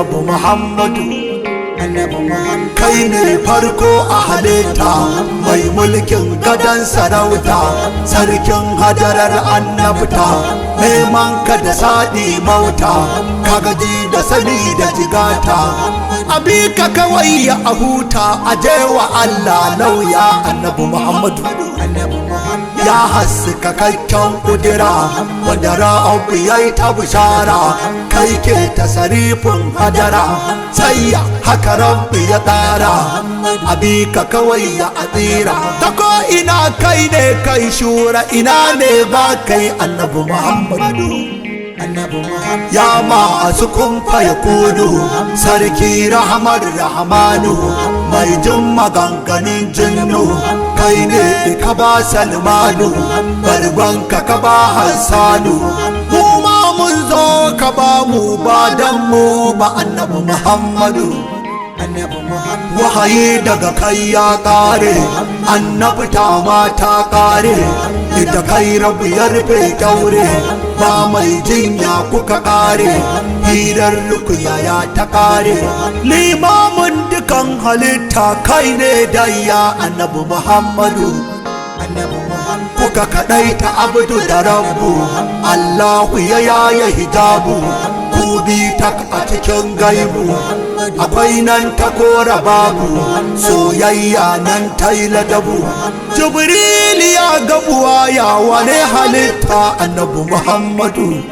annabi Muhammadu. Kai ne farko a halitta, mai mulkin gadon sarauta, sarkin hadarar annabta, neman ka da saɗi mauta, ka gaji da sani da jigata. Abi ka kawai ya ahuta, aje wa Allah lauya annabi Muhammadu. Ya haska kakken kudura, wanda ra'abu ya yi ta bishara, kai ke tasarifin hadara, sai haka rabbi ya tsara. Abi ka kawai ya asira, ta ko ina kai ne kai shura, ina ne ba kai annabi Muhammadu. Ya masu kumfa ya kudu, sarki rahamar rahamanu, mai jin maganganun jinnu, kai ne ka ba Salmanu, barbanka ka ba Hassanu. Mu ma mun zo ka ba mu, ba dan mu ba annabi Muhammadu. Wahayi daga kai ya kare, annabta ma ta kare, da kai rabu ya rufe kyaure, ba mai jinya kuka kare, hirar rukuya ya ta kare. Limamin dukan halitta kai ne dayya annabi Muhammadu. Kuka kaɗai ta abdu da rabbu, Allahu ya yaya hijabu, ku bi tak a cikin gaibu, akwai nan ta kora babu, soyayya nan ta yi ladabu. Jibril ya gabuwa ya wane halitta annabi Muhammadu.